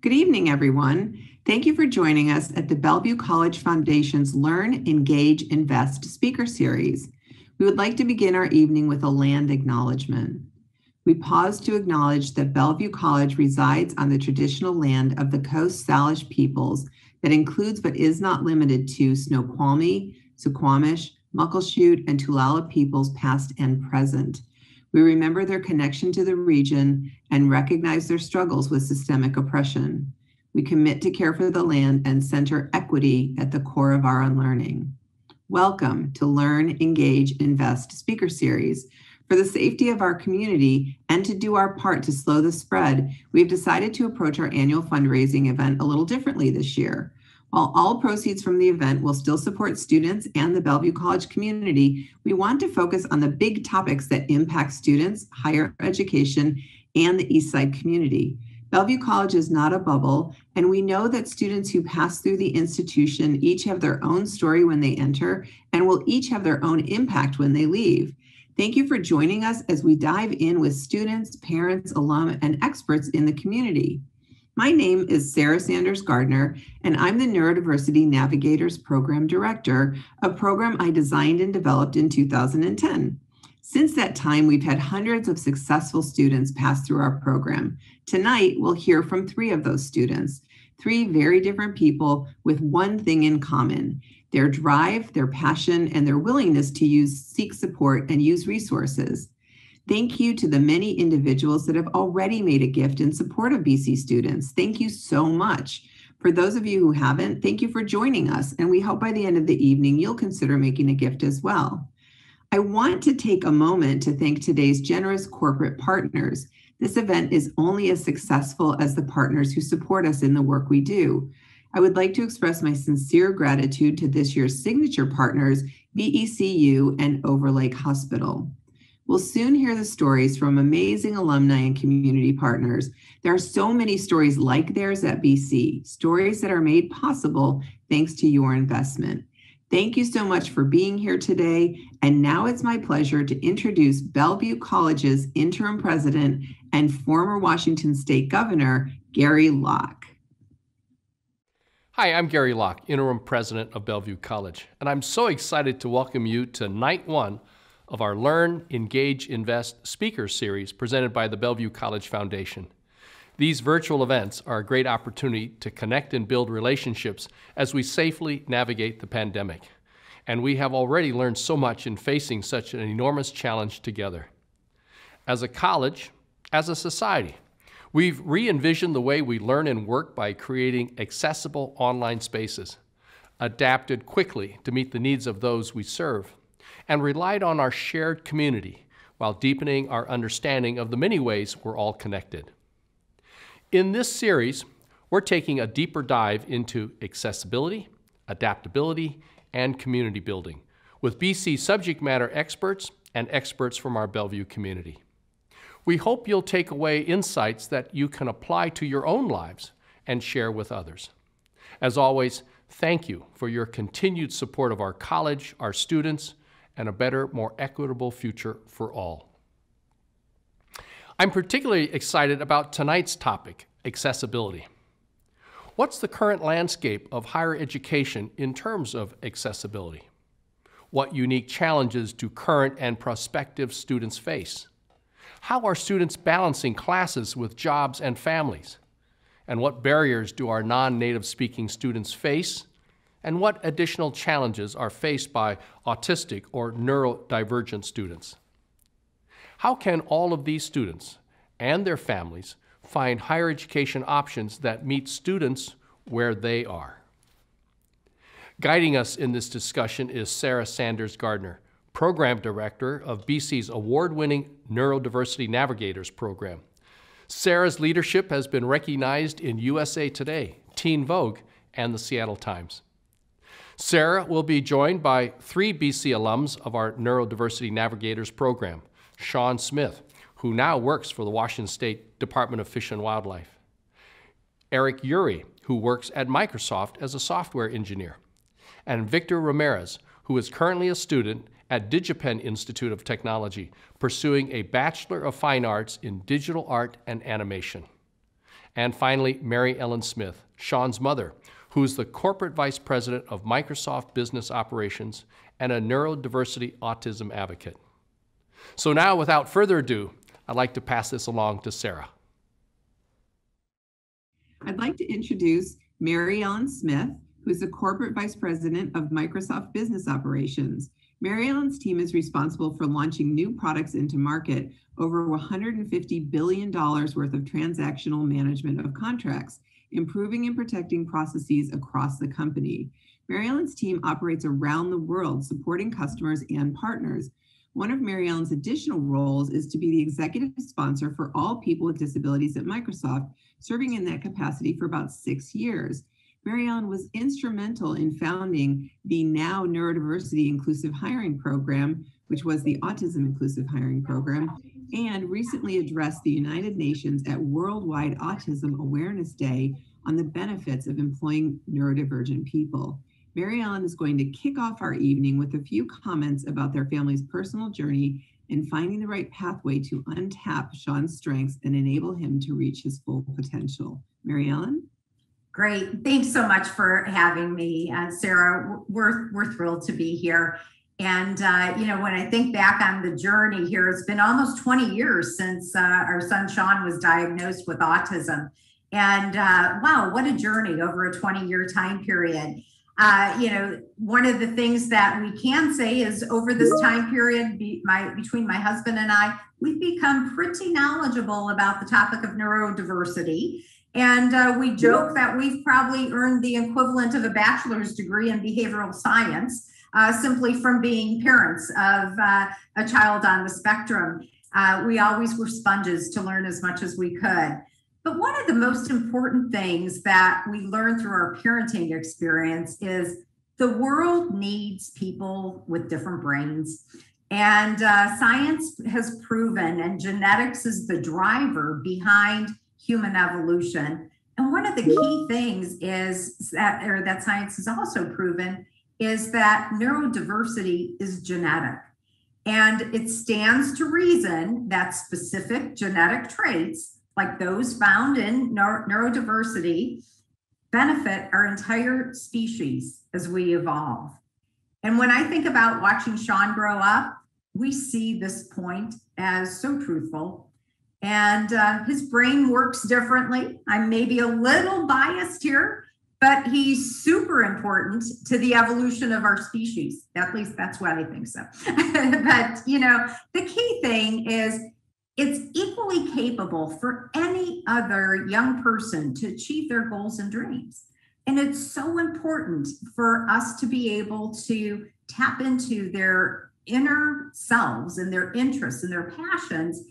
Good evening, everyone. Thank you for joining us at the Bellevue College Foundation's Learn, Engage, Invest speaker series. We would like to begin our evening with a land acknowledgement. We pause to acknowledge that Bellevue College resides on the traditional land of the Coast Salish peoples that includes but is not limited to Snoqualmie, Suquamish, Muckleshoot, and Tulalip peoples past and present. We remember their connection to the region and recognize their struggles with systemic oppression. We commit to care for the land and center equity at the core of our unlearning. Welcome to Learn, Engage, Invest speaker series. For the safety of our community and to do our part to slow the spread, we've decided to approach our annual fundraising event a little differently this year. While all proceeds from the event will still support students and the Bellevue College community, we want to focus on the big topics that impact students, higher education, and the Eastside community. Bellevue College is not a bubble, and we know that students who pass through the institution each have their own story when they enter and will each have their own impact when they leave. Thank you for joining us as we dive in with students, parents, alum, and experts in the community. My name is Sara Gardner, and I'm the Neurodiversity Navigators Program Director, a program I designed and developed in 2010. Since that time, we've had hundreds of successful students pass through our program. Tonight, we'll hear from 3 of those students, 3 very different people with one thing in common: their drive, their passion, and their willingness to seek support and use resources. Thank you to the many individuals that have already made a gift in support of BC students. Thank you so much. For those of you who haven't, thank you for joining us, and we hope by the end of the evening you'll consider making a gift as well. I want to take a moment to thank today's generous corporate partners. This event is only as successful as the partners who support us in the work we do. I would like to express my sincere gratitude to this year's signature partners, BECU and Overlake Hospital. We'll soon hear the stories from amazing alumni and community partners. There are so many stories like theirs at BC, stories that are made possible thanks to your investment. Thank you so much for being here today. And now it's my pleasure to introduce Bellevue College's interim president and former Washington State Governor, Gary Locke. Hi, I'm Gary Locke, interim president of Bellevue College, and I'm so excited to welcome you to night 1 of our Learn, Engage, Invest speaker series presented by the Bellevue College Foundation. These virtual events are a great opportunity to connect and build relationships as we safely navigate the pandemic. And we have already learned so much in facing such an enormous challenge together. As a college, as a society, we've re-envisioned the way we learn and work by creating accessible online spaces, adapted quickly to meet the needs of those we serve, and relied on our shared community while deepening our understanding of the many ways we're all connected. In this series, we're taking a deeper dive into accessibility, adaptability, and community building with BC subject matter experts and experts from our Bellevue community. We hope you'll take away insights that you can apply to your own lives and share with others. As always, thank you for your continued support of our college, our students, and a better, more equitable future for all. I'm particularly excited about tonight's topic, accessibility. What's the current landscape of higher education in terms of accessibility? What unique challenges do current and prospective students face? How are students balancing classes with jobs and families? And what barriers do our non-native speaking students face? And what additional challenges are faced by autistic or neurodivergent students? How can all of these students and their families find higher education options that meet students where they are? Guiding us in this discussion is Sara Gardner, Program Director of BC's award-winning Neurodiversity Navigators program. Sara's leadership has been recognized in USA Today, Teen Vogue, and the Seattle Times. Sara will be joined by 3 BC alums of our Neurodiversity Navigators program: Shawn Smith, who now works for the Washington State Department of Fish and Wildlife; Erik, who works at Microsoft as a software engineer; and Victor Ramirez, who is currently a student at DigiPen Institute of Technology, pursuing a Bachelor of Fine Arts in Digital Art and Animation. And finally, Mary Ellen Smith, Shawn's mother, who's the Corporate Vice President of Microsoft Business Operations and a neurodiversity autism advocate. So now, without further ado, I'd like to pass this along to Sara. I'd like to introduce Mary Ellen Smith, who's the Corporate Vice President of Microsoft Business Operations. Mary Ellen's team is responsible for launching new products into market, over $150 billion worth of transactional management of contracts, improving and protecting processes across the company. Mary Ellen's team operates around the world, supporting customers and partners. One of Mary Ellen's additional roles is to be the executive sponsor for all people with disabilities at Microsoft, serving in that capacity for about 6 years. Mary Ellen was instrumental in founding the now Neurodiversity Inclusive Hiring Program, which was the Autism Inclusive Hiring Program, and recently addressed the United Nations at Worldwide Autism Awareness Day on the benefits of employing neurodivergent people. Mary Ellen is going to kick off our evening with a few comments about their family's personal journey and finding the right pathway to untap Shawn's strengths and enable him to reach his full potential. Mary Ellen? Great. Thanks so much for having me, Sara. We're thrilled to be here. And, when I think back on the journey here, it's been almost 20 years since our son Shawn was diagnosed with autism. And wow, what a journey over a 20-year time period. One of the things that we can say is over this time period between my husband and I, we've become pretty knowledgeable about the topic of neurodiversity. And we joke that we've probably earned the equivalent of a bachelor's degree in behavioral science simply from being parents of a child on the spectrum. We always were sponges to learn as much as we could. But one of the most important things that we learned through our parenting experience is the world needs people with different brains. And science has proven, and genetics is the driver behind human evolution. And one of the key things is that science has also proven is that neurodiversity is genetic. And it stands to reason that specific genetic traits, like those found in neurodiversity, benefit our entire species as we evolve. And when I think about watching Shawn grow up, we see this point as so truthful. And his brain works differently. I'm maybe a little biased here, but he's super important to the evolution of our species. At least that's what I think so. But, the key thing is it's equally capable for any other young person to achieve their goals and dreams. And it's so important for us to be able to tap into their inner selves and their interests and their passions,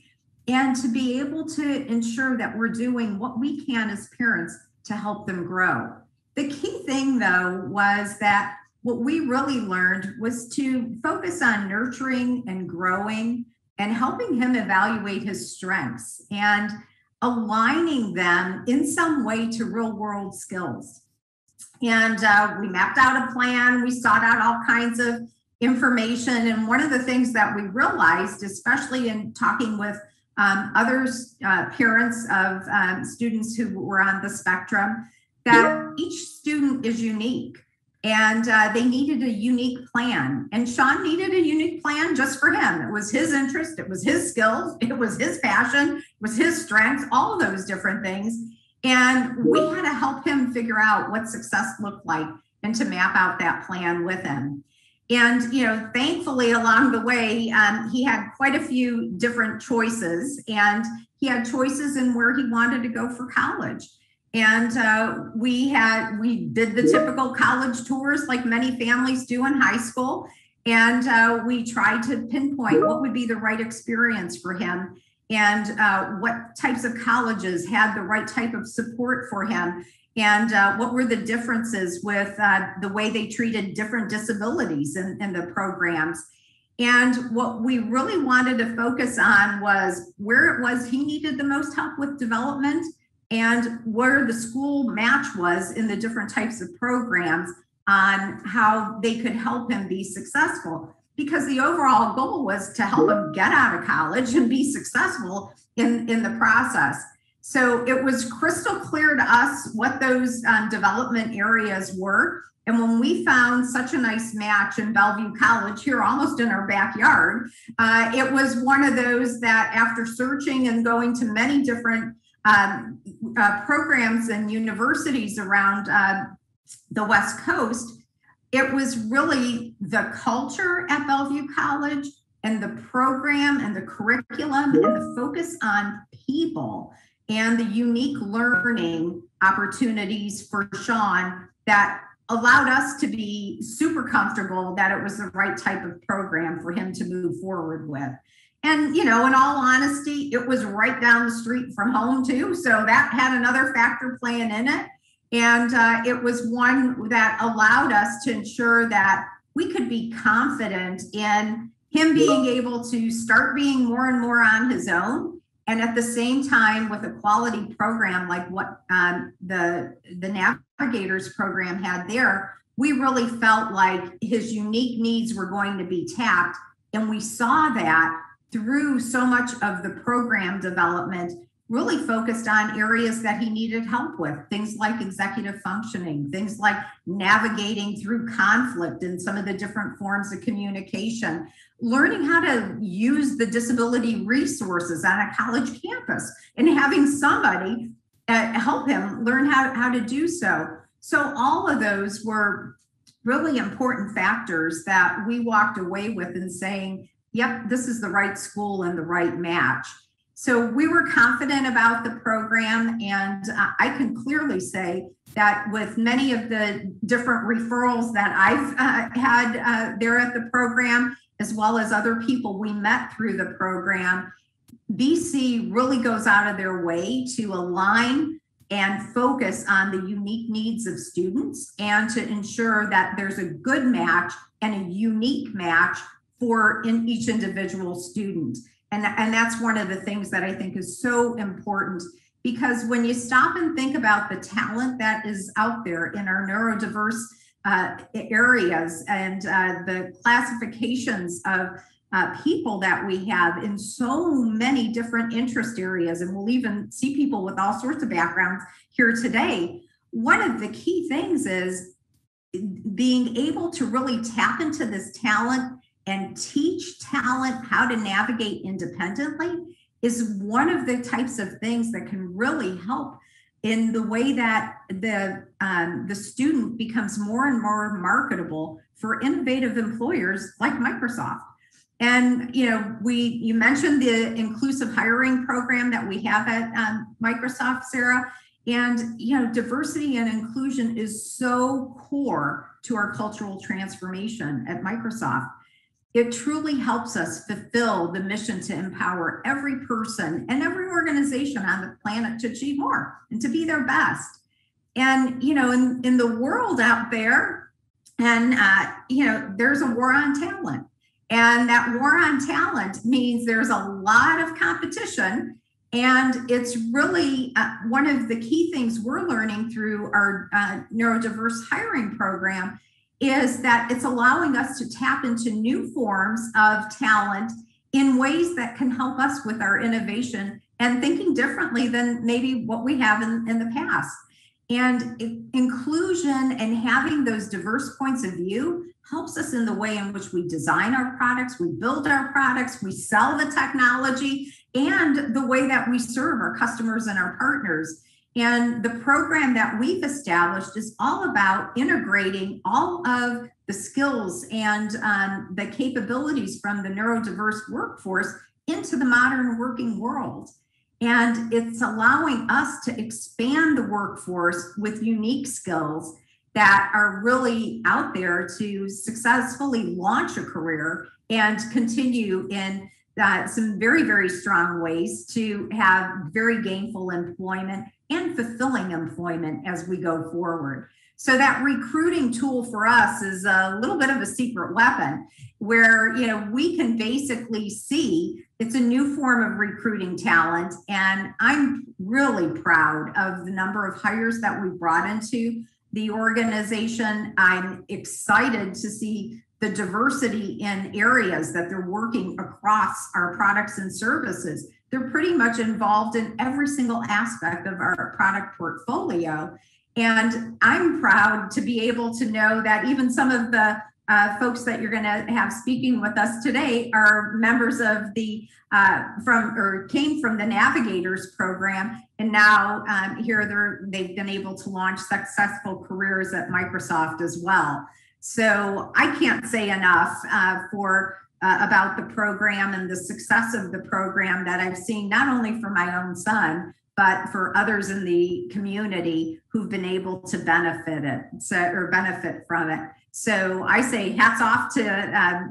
and to be able to ensure that we're doing what we can as parents to help them grow. The key thing, though, was that what we really learned was to focus on nurturing and growing and helping him evaluate his strengths and aligning them in some way to real world skills. And we mapped out a plan. We sought out all kinds of information. And one of the things that we realized, especially in talking with parents of students who were on the spectrum, that each student is unique and they needed a unique plan. And Shawn needed a unique plan just for him. It was his interest, it was his skills, it was his passion, it was his strengths, all of those different things. And we had to help him figure out what success looked like and to map out that plan with him. And, thankfully along the way, he had quite a few different choices, and he had choices in where he wanted to go for college. And we did the typical college tours like many families do in high school. And we tried to pinpoint what would be the right experience for him and what types of colleges had the right type of support for him. And what were the differences with the way they treated different disabilities in the programs. And what we really wanted to focus on was where it was he needed the most help with development and where the school match was in the different types of programs on how they could help him be successful. Because the overall goal was to help him get out of college and be successful in the process. So it was crystal clear to us what those development areas were. And when we found such a nice match in Bellevue College, here almost in our backyard, it was one of those that after searching and going to many different programs and universities around the West Coast, it was really the culture at Bellevue College and the program and the curriculum and the focus on people and the unique learning opportunities for Shawn that allowed us to be super comfortable that it was the right type of program for him to move forward with. And, in all honesty, it was right down the street from home too. So that had another factor playing in it. And it was one that allowed us to ensure that we could be confident in him being able to start being more and more on his own. And at the same time, with a quality program like what the Navigators program had there, we really felt like his unique needs were going to be tapped. And we saw that through so much of the program development, really focused on areas that he needed help with, things like executive functioning, things like navigating through conflict and some of the different forms of communication, learning how to use the disability resources on a college campus and having somebody help him learn how to do so. So all of those were really important factors that we walked away with and saying, yep, this is the right school and the right match. So we were confident about the program, and I can clearly say that with many of the different referrals that I've had there at the program, as well as other people we met through the program, BC really goes out of their way to align and focus on the unique needs of students and to ensure that there's a good match and a unique match for each individual student. And that's one of the things that I think is so important, because when you stop and think about the talent that is out there in our neurodiverse areas and the classifications of people that we have in so many different interest areas, and we'll even see people with all sorts of backgrounds here today, one of the key things is being able to really tap into this talent and teach talent how to navigate independently is one of the types of things that can really help in the way that the student becomes more and more marketable for innovative employers like Microsoft. And you mentioned the inclusive hiring program that we have at Microsoft, Sara. And diversity and inclusion is so core to our cultural transformation at Microsoft. It truly helps us fulfill the mission to empower every person and every organization on the planet to achieve more and to be their best. And, in the world out there, and, there's a war on talent. And that war on talent means there's a lot of competition. And it's really one of the key things we're learning through our neurodiverse hiring program is that it's allowing us to tap into new forms of talent in ways that can help us with our innovation and thinking differently than maybe what we have in the past. And inclusion and having those diverse points of view helps us in the way in which we design our products, we build our products, we sell the technology, and the way that we serve our customers and our partners. And the program that we've established is all about integrating all of the skills and the capabilities from the neurodiverse workforce into the modern working world. And it's allowing us to expand the workforce with unique skills that are really out there to successfully launch a career and continue in some very, very strong ways to have very gainful employment and fulfilling employment as we go forward. So that recruiting tool for us is a little bit of a secret weapon where, we can basically see it's a new form of recruiting talent. And I'm really proud of the number of hires that we brought into the organization. I'm excited to see the diversity in areas that they're working across our products and services. they're pretty much involved in every single aspect of our product portfolio. And I'm proud to be able to know that even some of the folks that you're going to have speaking with us today are members of the came from the Navigators program, and now they've been able to launch successful careers at Microsoft as well. So I can't say enough about the program and the success of the program that I've seen, not only for my own son, but for others in the community who've been able to benefit from it. So I say hats off to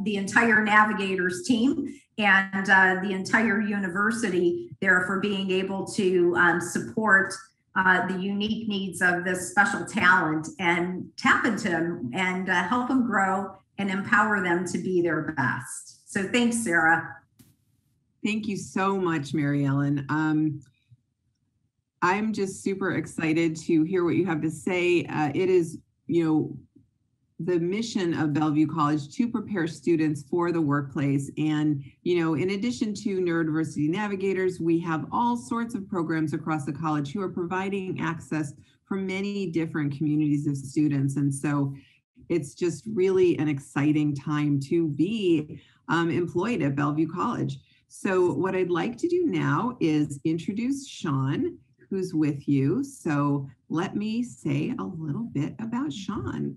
the entire Navigators team and the entire university there for being able to support the unique needs of this special talent and tap into them and help them grow and empower them to be their best. So thanks, Sara. Thank you so much, Mary Ellen. I'm just super excited to hear what you have to say. It is, the mission of Bellevue College to prepare students for the workplace. And, in addition to Neurodiversity Navigators, we have all sorts of programs across the college who are providing access for many different communities of students. And so it's just really an exciting time to be employed at Bellevue College. So what I'd like to do now is introduce Shawn, who's with you. So let me say a little bit about Shawn.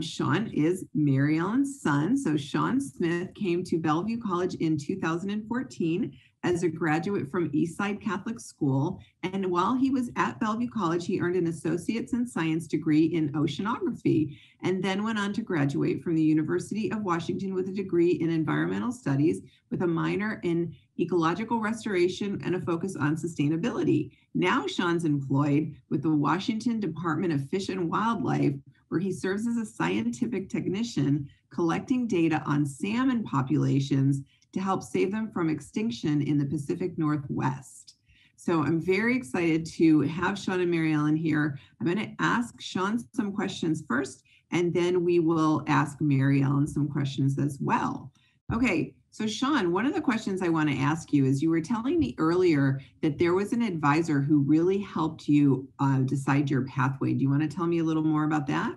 Shawn is Mary Ellen's son. So Shawn Smith came to Bellevue College in 2014 as a graduate from Eastside Catholic School. And while he was at Bellevue College, he earned an associate's in science degree in oceanography, and then went on to graduate from the University of Washington with a degree in environmental studies with a minor in ecological restoration and a focus on sustainability. Now Shawn's employed with the Washington Department of Fish and Wildlife, where he serves as a scientific technician collecting data on salmon populations to help save them from extinction in the Pacific Northwest. So I'm very excited to have Shawn and Mary Ellen here. I'm going to ask Shawn some questions first, and then we will ask Mary Ellen some questions as well. Okay, so Shawn, one of the questions I want to ask you is, you were telling me earlier that there was an advisor who really helped you decide your pathway. Do you want to tell me a little more about that?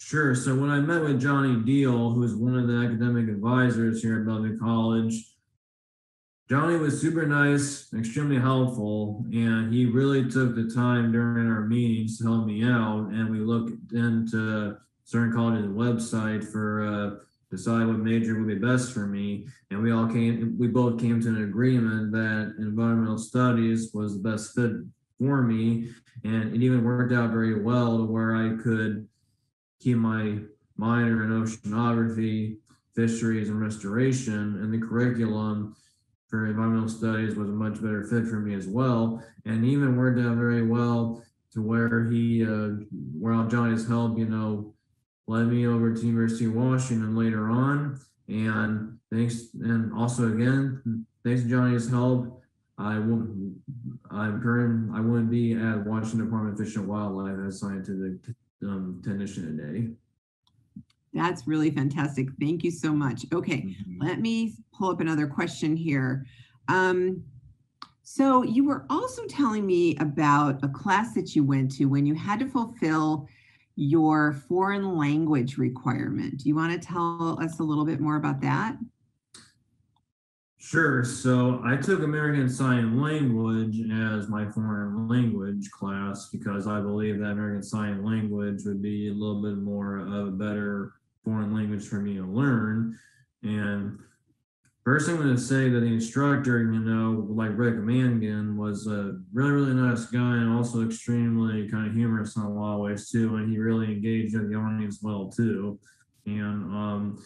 Sure. So when I met with Johnny Deal, who is one of the academic advisors here at Bellevue College, Johnny was super nice, extremely helpful, and he really took the time during our meetings to help me out. And we looked into certain colleges' website for decide what major would be best for me. And we both came to an agreement that environmental studies was the best fit for me. And it even worked out very well to where I could keep my minor in oceanography, fisheries, and restoration, and the curriculum for environmental studies was a much better fit for me as well. And even worked out very well to where where Johnny's help, led me over to University of Washington later on. And also again, thanks to Johnny's help, I wouldn't be at Washington Department of Fish and Wildlife as scientific technician today. That's really fantastic. Thank you so much. Okay, let me pull up another question here. So you were also telling me about a class that you went to when you had to fulfill your foreign language requirement. Do you want to tell us a little bit more about that? Sure. So I took American Sign Language as my foreign language class because I believe that American Sign Language would be a little bit more of a better foreign language for me to learn. And first, I'm going to say that the instructor, like Rick Mangan, was a really, really nice guy and also extremely kind of humorous in a lot of ways too. And he really engaged with the audience well too. And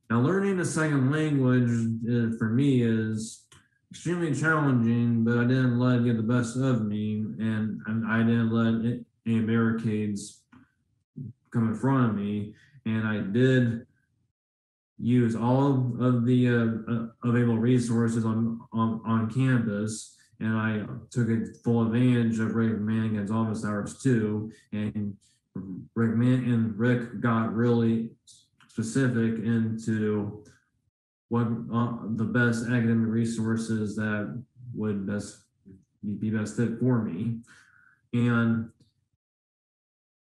now learning a second language for me is extremely challenging, but I didn't let it get the best of me, and I didn't let any barricades come in front of me. And I did use all of the available resources on campus, and I took full advantage of Rick Mangan's office hours too. And Rick got really specific into what the best academic resources that would be best fit for me. And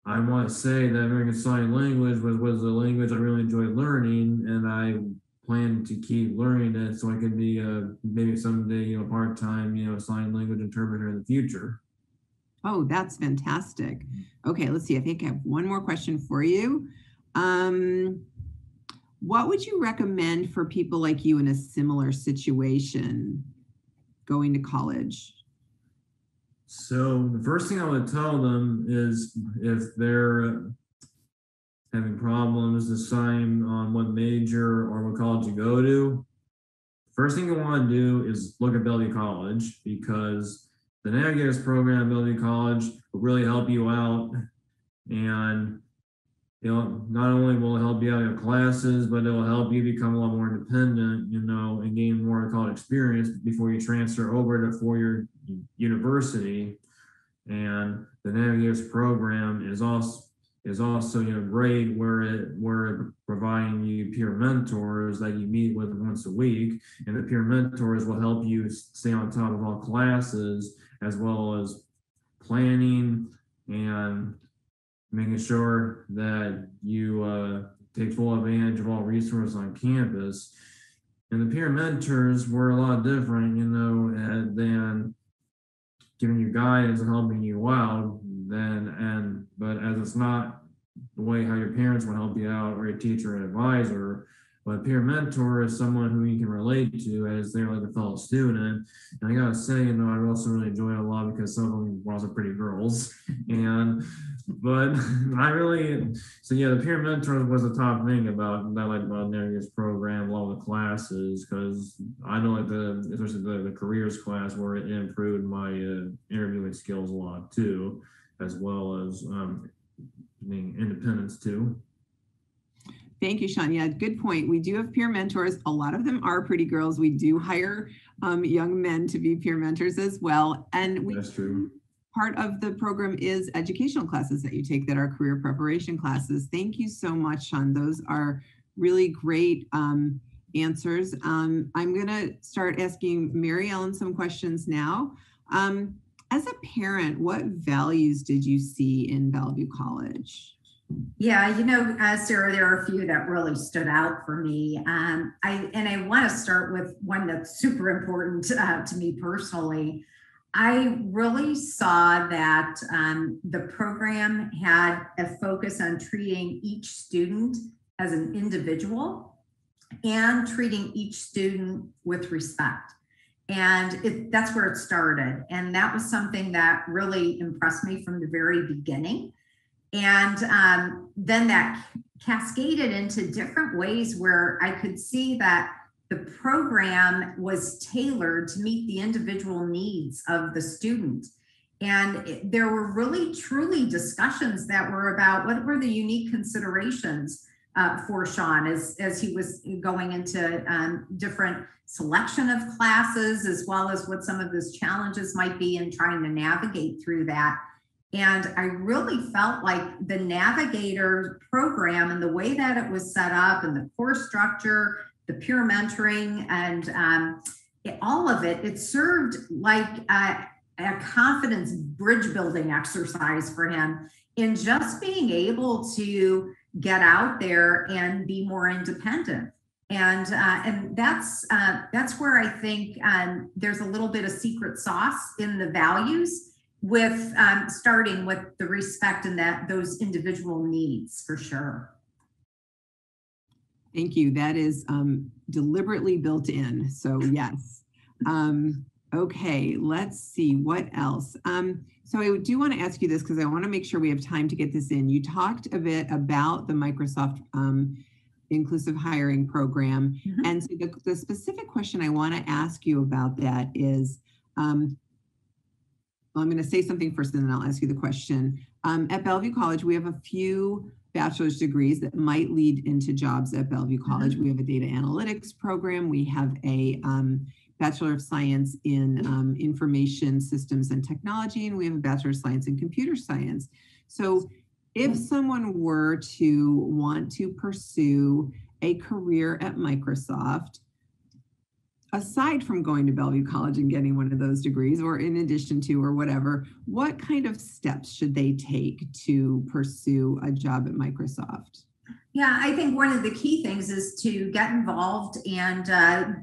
I want to say that American Sign Language was a language I really enjoyed learning, and I plan to keep learning it so I could be maybe someday, part-time, sign language interpreter in the future. Oh, that's fantastic. Okay, let's see. I think I have one more question for you. What would you recommend for people like you in a similar situation going to college? So the first thing I would tell them is if they're having problems deciding on what major or what college to go to, first thing you want to do is look at Bellevue College, because the Navigators program at Bellevue College will really help you out. And not only will it help you out in your classes, but it will help you become a lot more independent, and gain more college experience before you transfer over to four-year university. And the Navigators program is also great, where it providing you peer mentors that you meet with once a week, and the peer mentors will help you stay on top of all classes, as well as planning and making sure that you take full advantage of all resources on campus. And the peer mentors were a lot different, than giving you guidance and helping you out. But as it's not the way how your parents will help you out, or a teacher or advisor, but a peer mentor is someone who you can relate to, as they're like a fellow student. And I gotta say, I also really enjoy it a lot, because some of them were also pretty girls. But the peer mentor was the top thing about Navigators program, a lot of the classes, because I know especially the careers class, where it improved my interviewing skills a lot too, as well as being independence too. Thank you, Shawn. Yeah, good point. We do have peer mentors. A lot of them are pretty girls. We do hire young men to be peer mentors as well. And That's true. Part of the program is educational classes that you take that are career preparation classes. Thank you so much, Shawn. Those are really great answers. I'm going to start asking Mary Ellen some questions now. As a parent, what values did you see in Bellevue College? Yeah, Sara, there are a few that really stood out for me. I want to start with one that's super important to me personally. I really saw that the program had a focus on treating each student as an individual and treating each student with respect. And that's where it started. And that was something that really impressed me from the very beginning. And then that cascaded into different ways where I could see that the program was tailored to meet the individual needs of the student. And there were really, truly discussions that were about what were the unique considerations for Shawn as he was going into different selection of classes, as well as what some of his challenges might be in trying to navigate through that. And I really felt like the Navigator program and the way that it was set up, and the course structure, the peer mentoring, and all of it, it served like a confidence bridge building exercise for him in just being able to get out there and be more independent. And that's where I think there's a little bit of secret sauce in the values, with starting with the respect and those individual needs, for sure. Thank you. That is deliberately built in. So yes. Okay, let's see what else. So I do want to ask you this, because I want to make sure we have time to get this in. You talked a bit about the Microsoft inclusive hiring program. Mm-hmm. And so the specific question I want to ask you about that is, well, I'm going to say something first, and then I'll ask you the question. At Bellevue College, we have a few bachelor's degrees that might lead into jobs at Bellevue College. Mm-hmm. We have a data analytics program. We have a Bachelor of Science in Information Systems and Technology, and we have a Bachelor of Science in Computer Science. So if someone were to want to pursue a career at Microsoft, aside from going to Bellevue College and getting one of those degrees, or in addition to, or whatever, what kind of steps should they take to pursue a job at Microsoft? Yeah, I think one of the key things is to get involved and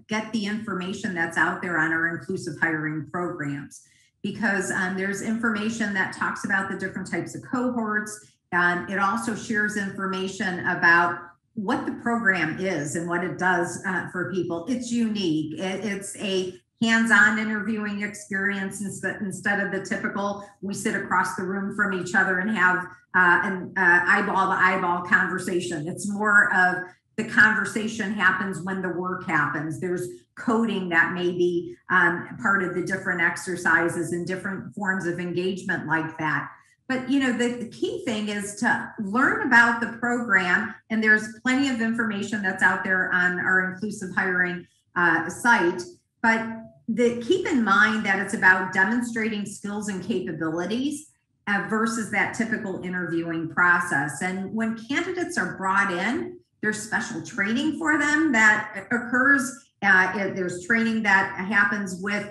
get the information that's out there on our inclusive hiring programs, because there's information that talks about the different types of cohorts. It also shares information about what the program is and what it does for people. It's unique. It's a hands-on interviewing experience instead of the typical, we sit across the room from each other and have an eyeball-to-eyeball conversation. It's more of the conversation happens when the work happens. There's coding that may be part of the different exercises and different forms of engagement like that. But the key thing is to learn about the program, and there's plenty of information that's out there on our inclusive hiring site. But keep in mind that it's about demonstrating skills and capabilities versus that typical interviewing process. And when candidates are brought in, there's special training for them that occurs. There's training that happens with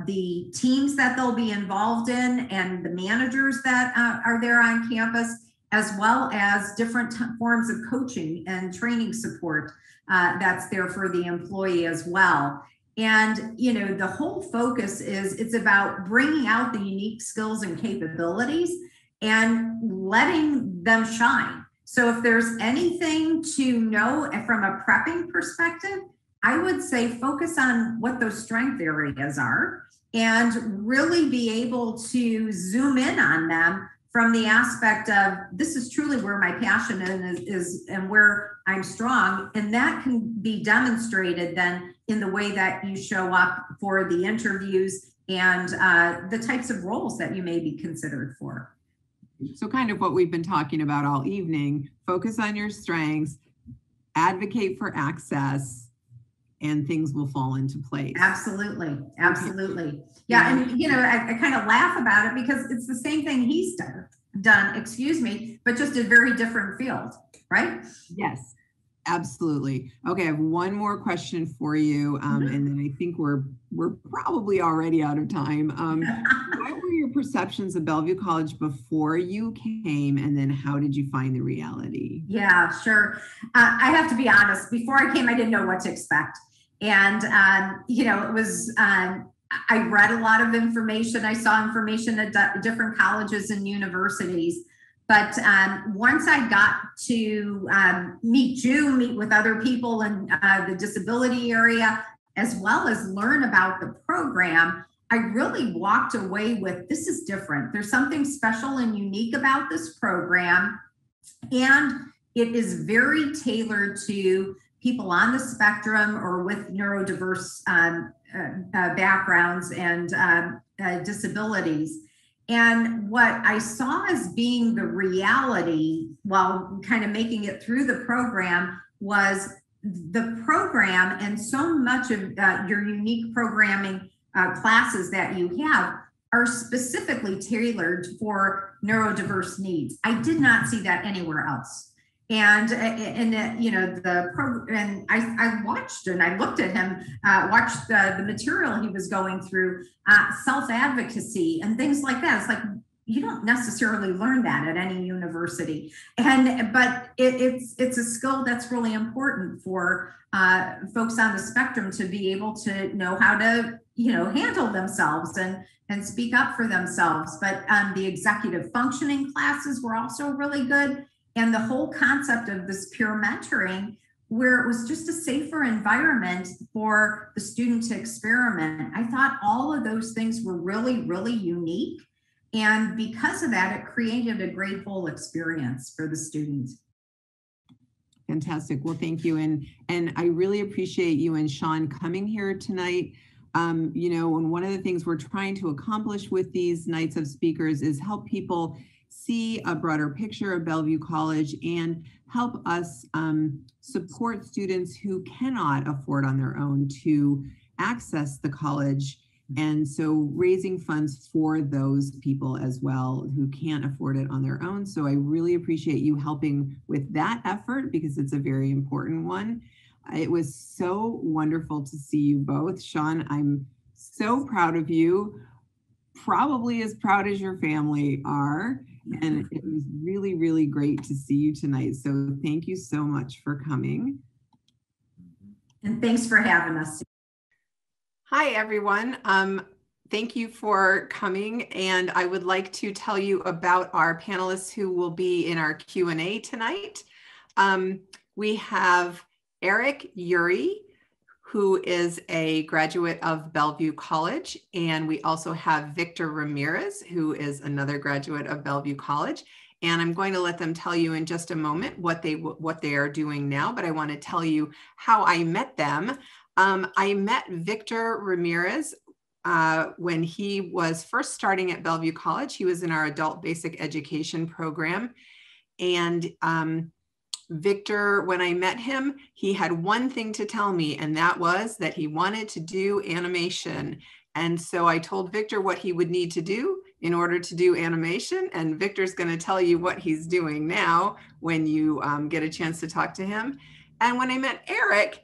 the teams that they'll be involved in and the managers that are there on campus, as well as different forms of coaching and training support that's there for the employee as well. And, the whole focus is it's about bringing out the unique skills and capabilities and letting them shine. So if there's anything to know from a prepping perspective, I would say focus on what those strength areas are and really be able to zoom in on them from the aspect of this is truly where my passion is and where I'm strong. And that can be demonstrated then in the way that you show up for the interviews and the types of roles that you may be considered for. So kind of what we've been talking about all evening, focus on your strengths, advocate for access, and things will fall into place. Absolutely. Absolutely. Yeah. And, I kind of laugh about it because it's the same thing he's done, but just a very different field, right? Yes, absolutely. Okay. I have one more question for you. And then I think we're probably already out of time. What were your perceptions of Bellevue College before you came? And then how did you find the reality? Yeah, sure. I have to be honest. Before I came, I didn't know what to expect. And, it was, I read a lot of information. I saw information at different colleges and universities. But once I got to meet with other people in the disability area, as well as learn about the program, I really walked away with this is different. There's something special and unique about this program. And it is very tailored to people on the spectrum or with neurodiverse backgrounds and disabilities. And what I saw as being the reality while kind of making it through the program was the program and so much of your unique programming classes that you have are specifically tailored for neurodiverse needs. I did not see that anywhere else. And the program, and I watched and I looked at him, watched the material he was going through, self-advocacy and things like that. It's like, you don't necessarily learn that at any university. But it's a skill that's really important for folks on the spectrum to be able to know how to, handle themselves and speak up for themselves. But the executive functioning classes were also really good. And the whole concept of this peer mentoring, where it was just a safer environment for the student to experiment. I thought all of those things were really, really unique. And because of that, it created a great whole experience for the students. Fantastic. Well, thank you. And I really appreciate you and Shawn coming here tonight. And one of the things we're trying to accomplish with these nights of speakers is help people see a broader picture of Bellevue College and help us support students who cannot afford on their own to access the college. And so raising funds for those people as well who can't afford it on their own. So I really appreciate you helping with that effort because it's a very important one. It was so wonderful to see you both. Shawn, I'm so proud of you, probably as proud as your family are. And it was really, really great to see you tonight. So thank you so much for coming. And thanks for having us. Hi, everyone. Thank you for coming. And I would like to tell you about our panelists who will be in our Q&A tonight. We have Erik Yuri, who is a graduate of Bellevue College. And we also have Victor Ramirez, who is another graduate of Bellevue College. And I'm going to let them tell you in just a moment what they are doing now, but I want to tell you how I met them. I met Victor Ramirez when he was first starting at Bellevue College. He was in our adult basic education program. And Victor, when I met him, he had one thing to tell me, and that was that he wanted to do animation. And so I told Victor what he would need to do in order to do animation. And Victor's going to tell you what he's doing now when you get a chance to talk to him. And when I met Erik,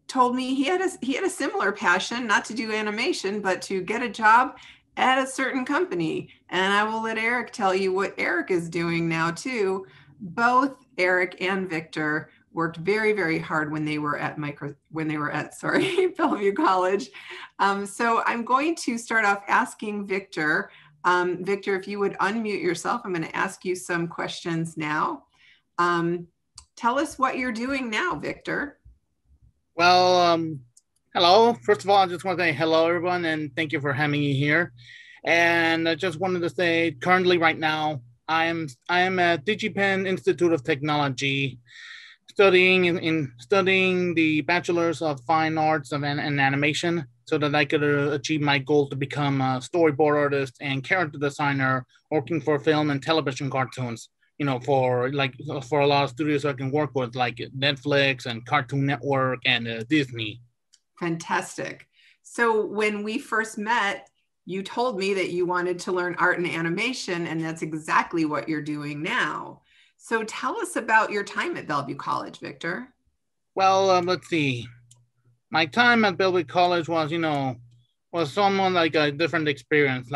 told me he had a similar passion, not to do animation, but to get a job at a certain company. And I will let Erik tell you what Erik is doing now too. Both Erik and Victor worked very, very hard when they were at Bellevue College. So I'm going to start off asking Victor. Victor, if you would unmute yourself, I'm going to ask you some questions now. Tell us what you're doing now, Victor. Well, hello. First of all, I just want to say hello, everyone, and thank you for having me here. And I just wanted to say, currently, right now, I am at DigiPen Institute of Technology, studying the Bachelor's of Fine Arts and Animation, so that I could achieve my goal to become a storyboard artist and character designer, working for film and television cartoons. You know, for a lot of studios I can work with, like Netflix and Cartoon Network and Disney. Fantastic. So when we first met, you told me that you wanted to learn art and animation, and that's exactly what you're doing now. So tell us about your time at Bellevue College, Victor. Well, let's see. My time at Bellevue College was somewhat like a different experience,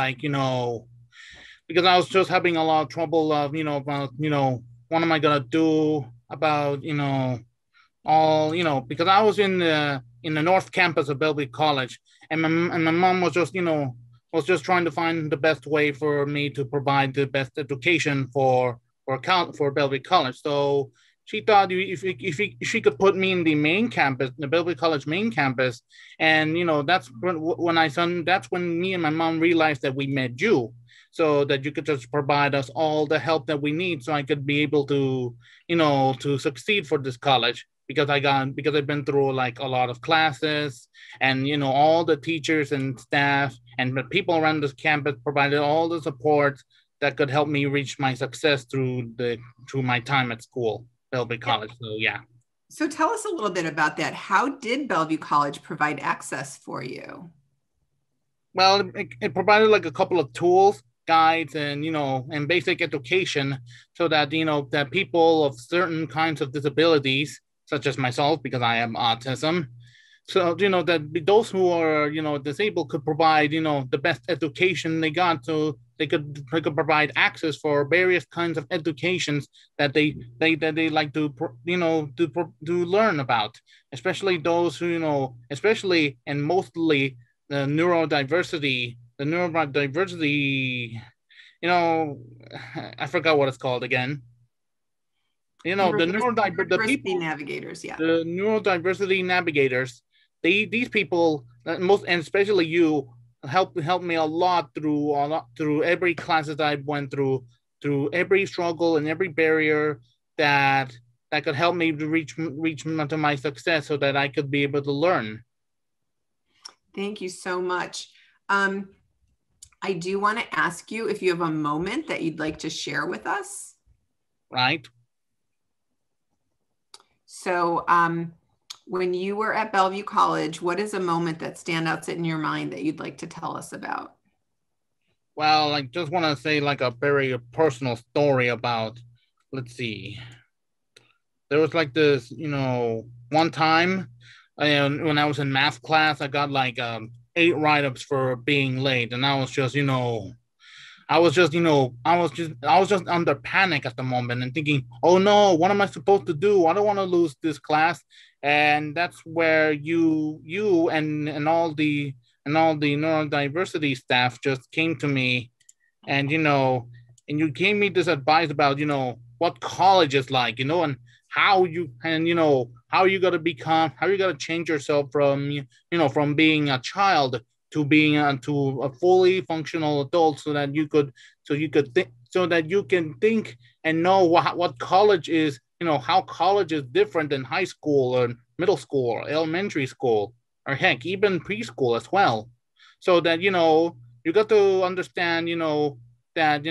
because I was just having a lot of trouble of, what am I gonna do about, because I was in the North Campus of Bellevue College, and my mom was just trying to find the best way for me to provide the best education for Bellevue College. So she thought if she could put me in the main campus, the Bellevue College main campus, and that's when me and my mom realized that we met you, so that you could just provide us all the help that we need, so I could be able to to succeed for this college, because I've been through like a lot of classes, and all the teachers and staff and the people around this campus provided all the support that could help me reach my success through my time at school, Bellevue College. So yeah. So tell us a little bit about that. How did Bellevue College provide access for you? Well, it provided like a couple of tools, guides, and basic education, so that that people of certain kinds of disabilities, such as myself, because I have autism, so that those who are disabled could provide the best education they got, so they could provide access for various kinds of educations that they like to to learn about, especially those who especially and mostly the neurodiversity. I forgot what it's called again. The neurodiversity navigators, yeah. The neurodiversity navigators. These people, most and especially you, helped me a lot through every class that I went through every struggle and every barrier that could help me to reach to my success, so that I could be able to learn. Thank you so much. I do want to ask you if you have a moment that you'd like to share with us. Right. So when you were at Bellevue College, what is a moment that stands out in your mind that you'd like to tell us about? Well, I just want to say like a very personal story about, let's see. there was like this, one time and when I was in math class, I got like 8 write-ups for being late. And I was just, I was just under panic at the moment and thinking, oh no, what am I supposed to do? I don't want to lose this class. And that's where you and all the neurodiversity staff just came to me, and and you gave me this advice about what college is like, and how you how you got to change yourself from from being a child to being to a fully functional adult, so that you could think, so that you can think and know what college is, how college is different than high school or middle school or elementary school, or heck, even preschool as well. So that you got to understand that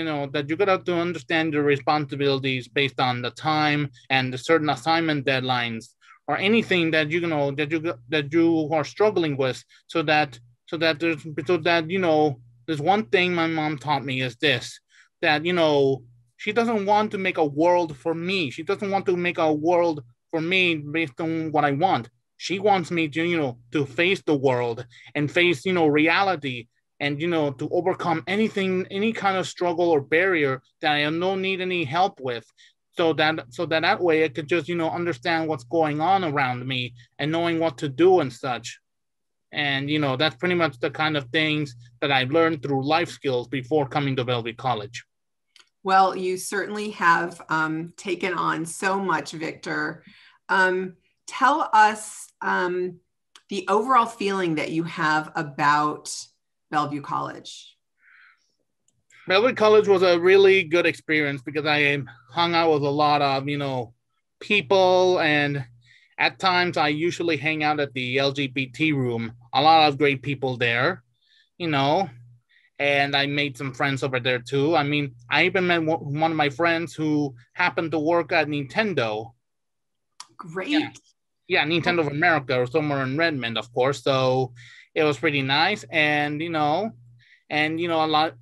you got to understand the responsibilities based on the time and the certain assignment deadlines, or anything that that you are struggling with, there's one thing my mom taught me is this, that she doesn't want to make a world for me. She doesn't want to make a world for me based on what I want. She wants me to to face the world and face reality, and to overcome any kind of struggle or barrier that I don't need any help with, so that way I could just understand what's going on around me and knowing what to do and such. And that's pretty much the kind of things that I've learned through life skills before coming to Bellevue College. Well, you certainly have taken on so much, Victor. Tell us the overall feeling that you have about Bellevue College. Bellevue College was a really good experience because I hung out with a lot of, people, and at times I usually hang out at the LGBT room. A lot of great people there, and I made some friends over there too. I mean, I even met one of my friends who happened to work at Nintendo. Great. Yeah, Nintendo of America, or somewhere in Redmond, of course. So it was pretty nice, and a lot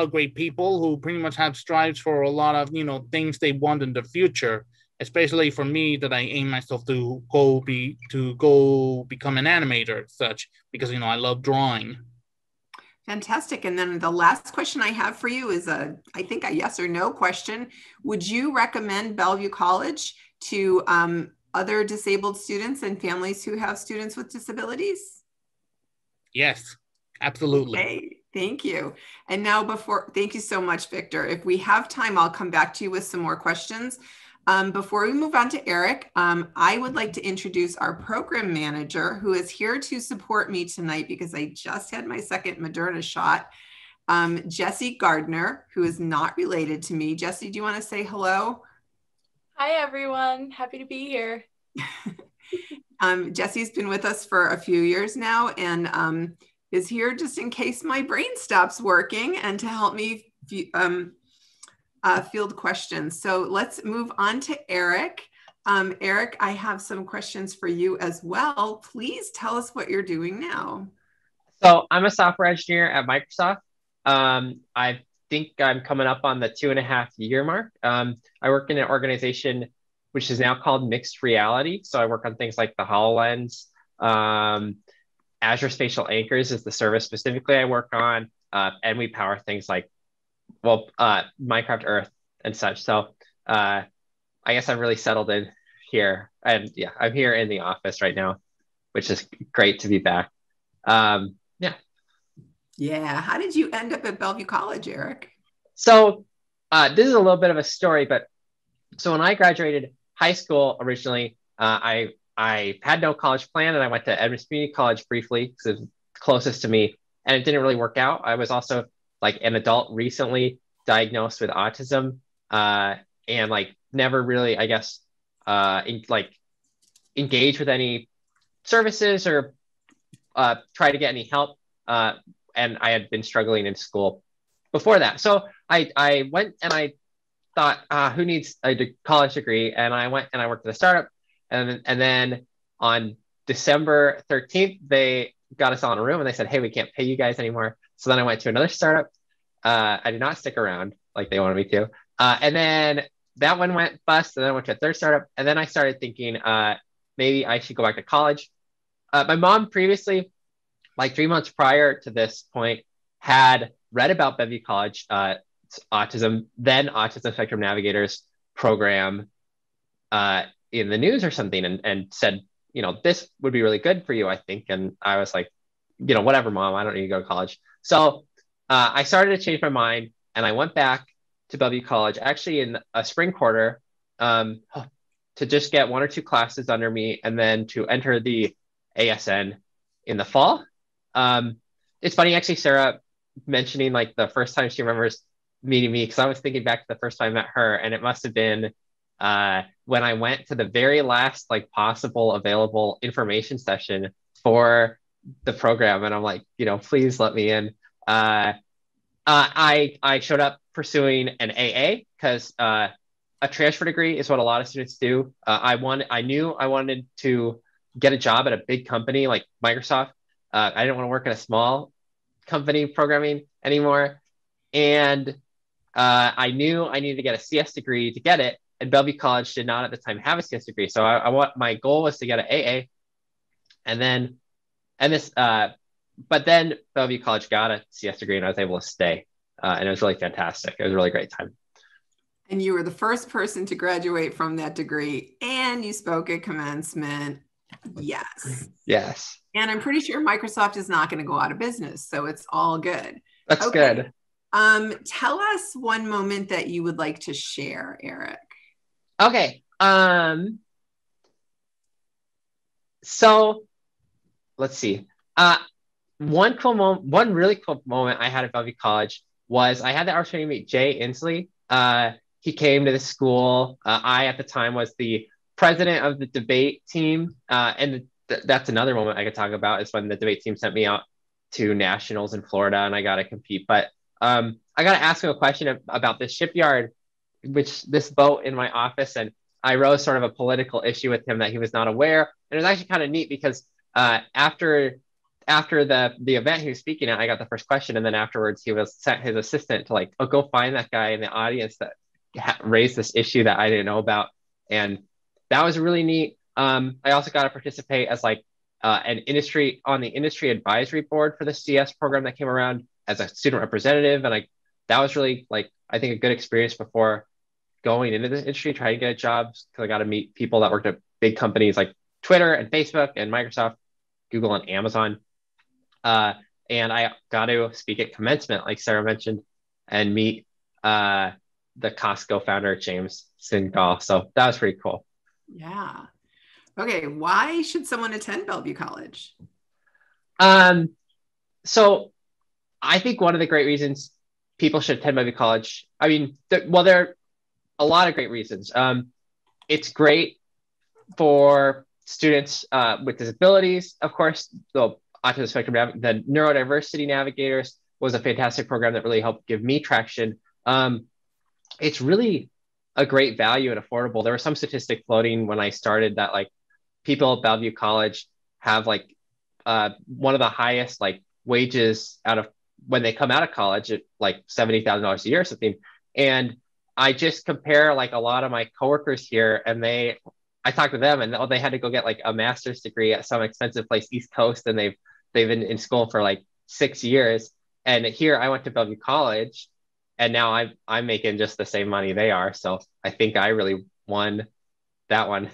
of great people who pretty much have strives for a lot of things they want in the future. Especially for me, that I aim myself to go become an animator, such, because I love drawing. Fantastic. And then the last question I have for you is I think a yes or no question. Would you recommend Bellevue College to other disabled students and families who have students with disabilities? Yes, absolutely. Okay, thank you. And now thank you so much, Victor. If we have time, I'll come back to you with some more questions. Before we move on to Erik, I would like to introduce our program manager, who is here to support me tonight because I just had my second Moderna shot, Jessie Gardner, who is not related to me. Jessie, do you want to say hello? Hi, everyone. Happy to be here. Jessie's been with us for a few years now, and is here just in case my brain stops working and to help me field questions. So let's move on to Erik. Erik, I have some questions for you as well. Please tell us what you're doing now. So I'm a software engineer at Microsoft. I think I'm coming up on the 2.5-year mark. I work in an organization which is now called Mixed Reality. So I work on things like the HoloLens. Azure Spatial Anchors is the service specifically I work on. And we power things like, Minecraft Earth and such. So I guess I'm really settled in here. And yeah, I'm here in the office right now, which is great to be back. Yeah. How did you end up at Bellevue College, Erik? So this is a little bit of a story, but so when I graduated high school originally, I had no college plan, and I went to Edmonds Community College briefly because it's closest to me, and it didn't really work out. I was also like an adult recently diagnosed with autism, and like never really, I guess, engage with any services or try to get any help. And I had been struggling in school before that. So I went and I thought, who needs a college degree? And I went and I worked at a startup. And then on December 13th, they got us all in a room and they said, hey, we can't pay you guys anymore. So then I went to another startup. I did not stick around like they wanted me to. And then that one went bust, and then I went to a third startup, and then I started thinking maybe I should go back to college. My mom previously, like 3 months prior to this point, had read about Bellevue College autism spectrum navigators program in the news or something, and said, this would be really good for you, I think. And I was like, whatever, Mom, I don't need to go to college. So I started to change my mind, and I went back to Bellevue College actually in a spring quarter to just get 1 or 2 classes under me, and then to enter the ASN in the fall. It's funny, actually, Sarah mentioning like the first time she remembers meeting me, because I was thinking back to the first time I met her, and it must have been when I went to the very last like possible available information session for the program, and I'm like, please let me in. I showed up pursuing an AA because a transfer degree is what a lot of students do. I knew I wanted to get a job at a big company like Microsoft. I didn't want to work in a small company programming anymore. And I knew I needed to get a CS degree to get it. And Bellevue College did not at the time have a CS degree. So my goal was to get an AA. But then Bellevue College got a CS degree, and I was able to stay. And it was really fantastic. It was a really great time. And you were the first person to graduate from that degree, and you spoke at commencement. Yes. Yes. And I'm pretty sure Microsoft is not going to go out of business, so it's all good. That's good. Tell us one moment that you would like to share, Erik. Okay. So let's see. One really cool moment I had at Bellevue College was I had the opportunity to meet Jay Inslee. He came to the school. I, at the time, was the president of the debate team. And that's another moment I could talk about, is when the debate team sent me out to nationals in Florida, and I got to compete. But I got to ask him a question about this shipyard, this boat in my office. And I rose sort of a political issue with him that he was not aware. And it was actually kind of neat because after the event he was speaking at, I got the first question, and then afterwards he was sent his assistant to go find that guy in the audience that raised this issue that I didn't know about, and that was really neat. I also got to participate as on the industry advisory board for the CS program that came around as a student representative, and that was really I think a good experience before going into the industry, trying to get a job, because I got to meet people that worked at big companies like Twitter and Facebook and Microsoft, Google, and Amazon. And I got to speak at commencement, like Sara mentioned, and meet the Costco founder, James Singal. So that was pretty cool. Yeah. Okay. Why should someone attend Bellevue College? So I think one of the great reasons people should attend Bellevue College, there are a lot of great reasons. It's great for students with disabilities. Of course, the autism spectrum, the Neurodiversity Navigators was a fantastic program that really helped give me traction. It's really a great value and affordable. There was some statistic floating when I started that people at Bellevue College have one of the highest wages out of when they come out of college at $70,000 a year or something. And I just compare a lot of my coworkers here, and I talked to them, and they had to go get a master's degree at some expensive place East Coast, and they've been in school for 6 years. And here I went to Bellevue College, and now I'm making just the same money they are. So I think I really won that one.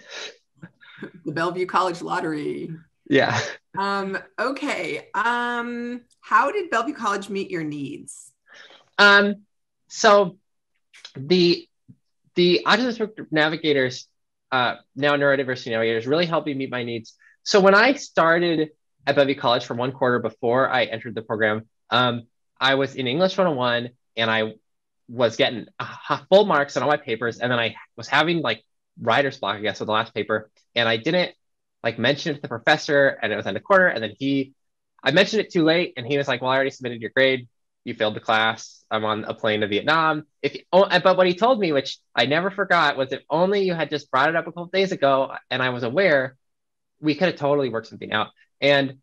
The Bellevue College lottery. Yeah. Okay. How did Bellevue College meet your needs? So the autism spectrum navigators, now Neurodiversity Navigators, really helped me meet my needs. So when I started at Bellevue College for 1 quarter before I entered the program, I was in English 101, and I was getting full marks on all my papers. And then I was having writer's block, I guess, with the last paper. And I didn't mention it to the professor, and it was end of quarter. And then I mentioned it too late, and he was like, well, I already submitted your grade. You failed the class. I'm on a plane to Vietnam. But what he told me, which I never forgot, was if only you had just brought it up a couple of days ago and I was aware, we could have totally worked something out. And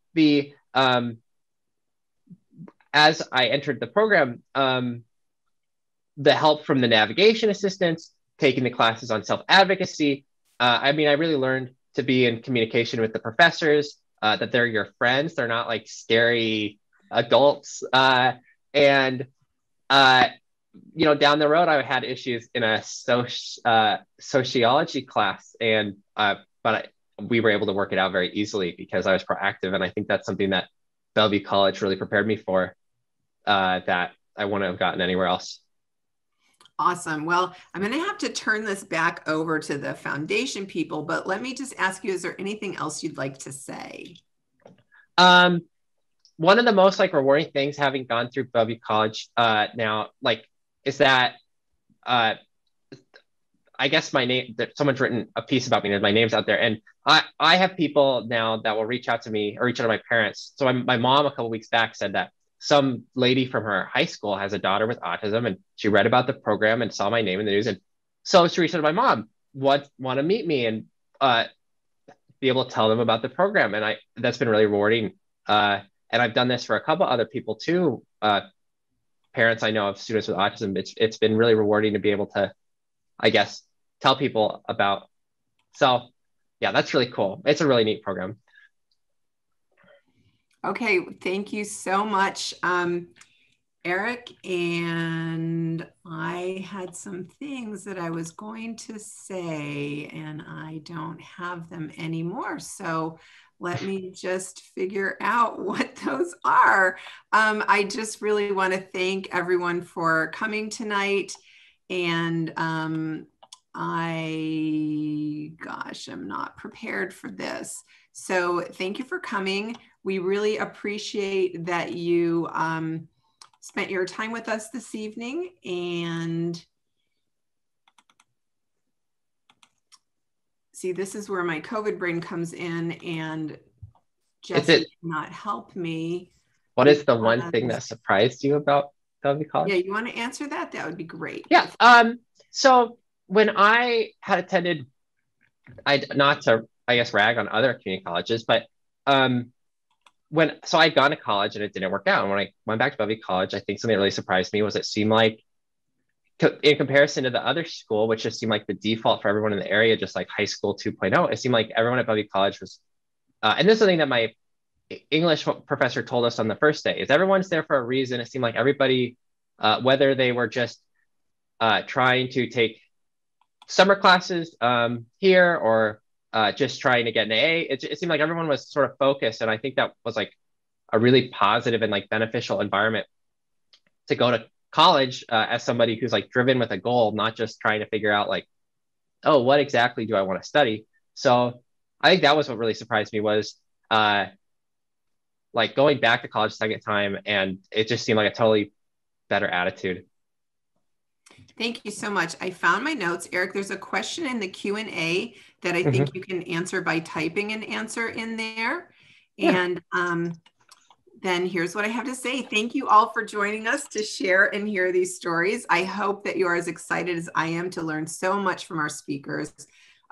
as I entered the program, the help from the navigation assistants taking the classes on self-advocacy. I mean, I really learned to be in communication with the professors, that they're your friends. They're not like scary adults. And you know, down the road, I had issues in a sociology class, and we were able to work it out very easily because I was proactive. And I think that's something that Bellevue College really prepared me for, that I wouldn't have gotten anywhere else. Awesome. Well, I'm going to have to turn this back over to the foundation people, but let me just ask you, is there anything else you'd like to say? One of the most like rewarding things having gone through Bellevue College now, like, is that I guess my name, that someone's written a piece about me and my name's out there. And I have people now that will reach out to me or reach out to my parents. So my mom a couple of weeks back said that some lady from her high school has a daughter with autism, and she read about the program and saw my name in the news. And so she reached out to my mom, want to meet me and be able to tell them about the program. And that's been really rewarding. And I've done this for a couple other people too. Parents I know of students with autism. It's been really rewarding to be able to, I guess, tell people about. So yeah, that's really cool. It's a really neat program. Okay, thank you so much, Erik. And I had some things that I was going to say, and I don't have them anymore. So let me just figure out what those are. I just really want to thank everyone for coming tonight. And I'm not prepared for this. So thank you for coming. We really appreciate that you spent your time with us this evening. And see, this is where my COVID brain comes in, and Jesse cannot help me. What is the one thing that surprised you about Bellevue College? Yeah, you want to answer that? That would be great. Yeah. So when I had attended, not to, I guess, rag on other community colleges, but so I'd gone to college and it didn't work out. And when I went back to Bellevue College, I think something that really surprised me was it seemed like, in comparison to the other school, which just seemed like the default for everyone in the area, just like high school 2.0, it seemed like everyone at Bellevue College was, and this is something that my English professor told us on the first day, is everyone's there for a reason. It seemed like everybody, whether they were just trying to take summer classes here or just trying to get an A, it seemed like everyone was sort of focused. And I think that was like a really positive and like beneficial environment to go to college as somebody who's like driven with a goal, not just trying to figure out like, oh, what exactly do I want to study? So I think that was what really surprised me, was like going back to college a second time, and it just seemed like a totally better attitude. Thank you so much. I found my notes. Erik, there's a question in the Q&A that I think you can answer by typing an answer in there. Yeah. And then here's what I have to say. Thank you all for joining us to share and hear these stories. I hope that you are as excited as I am to learn so much from our speakers.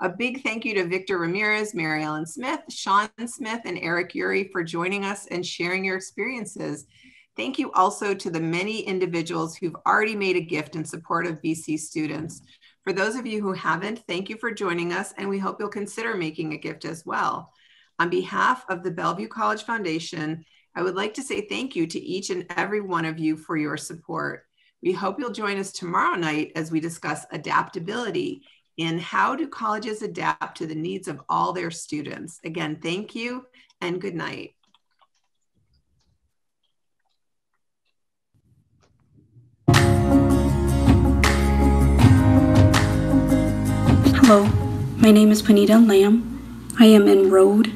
A big thank you to Victor Ramirez, Mary Ellen Smith, Shawn Smith, and Erik Uri for joining us and sharing your experiences. Thank you also to the many individuals who've already made a gift in support of BC students. For those of you who haven't, thank you for joining us, and we hope you'll consider making a gift as well. On behalf of the Bellevue College Foundation, I would like to say thank you to each and every one of you for your support. We hope you'll join us tomorrow night as we discuss adaptability in how do colleges adapt to the needs of all their students. Again, thank you and good night. Hello, my name is Panita Lamb. I am enrolled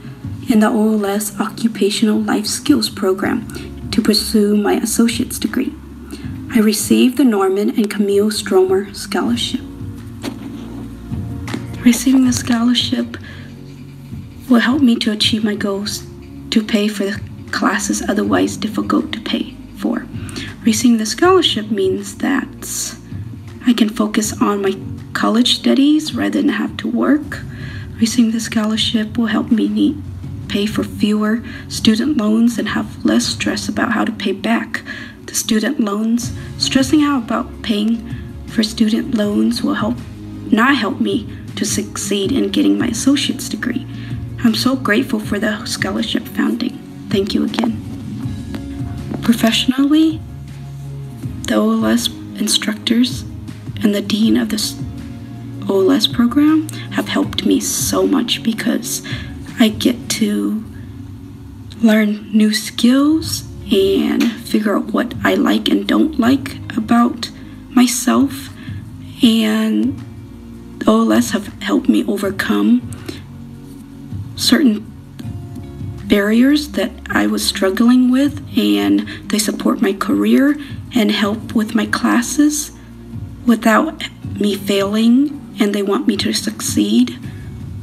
in the OLS Occupational Life Skills Program to pursue my associate's degree. I received the Norman and Camille Stromer Scholarship. Receiving the scholarship will help me to achieve my goals, to pay for the classes otherwise difficult to pay for. Receiving the scholarship means that I can focus on my college studies rather than have to work. Receiving the scholarship will help me pay for fewer student loans and have less stress about how to pay back the student loans. Stressing out about paying for student loans will help not help me to succeed in getting my associate's degree. I'm so grateful for the scholarship founding. Thank you again. Professionally, the OLS instructors and the dean of the OLS program have helped me so much because I get to learn new skills and figure out what I like and don't like about myself. And OLS have helped me overcome certain barriers that I was struggling with, and they support my career and help with my classes without me failing, and they want me to succeed.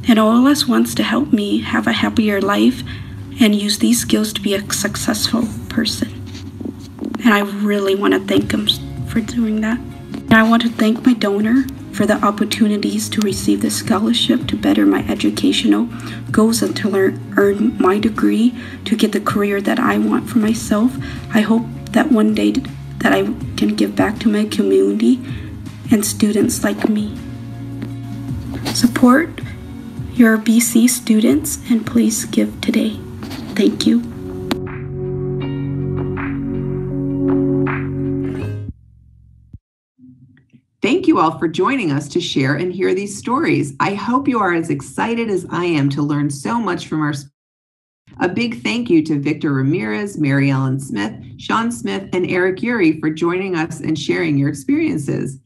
And OLS wants to help me have a happier life and use these skills to be a successful person. And I really want to thank them for doing that. And I want to thank my donor for the opportunities to receive the scholarship to better my educational goals and to earn my degree to get the career that I want for myself. I hope that one day that I can give back to my community and students like me. Support your BC students and please give today. Thank you. Thank you all for joining us to share and hear these stories. I hope you are as excited as I am to learn so much from our speakers. A big thank you to Victor Ramirez, Mary Ellen Smith, Shawn Smith, and Erik for joining us and sharing your experiences.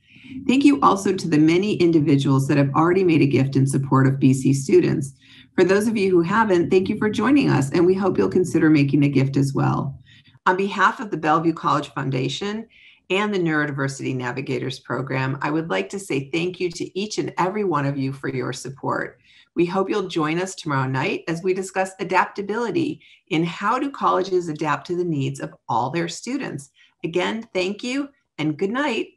Thank you also to the many individuals that have already made a gift in support of BC students. For those of you who haven't, thank you for joining us, and we hope you'll consider making a gift as well. On behalf of the Bellevue College Foundation and the Neurodiversity Navigators Program, I would like to say thank you to each and every one of you for your support. We hope you'll join us tomorrow night as we discuss adaptability in how do colleges adapt to the needs of all their students. Again, thank you and good night.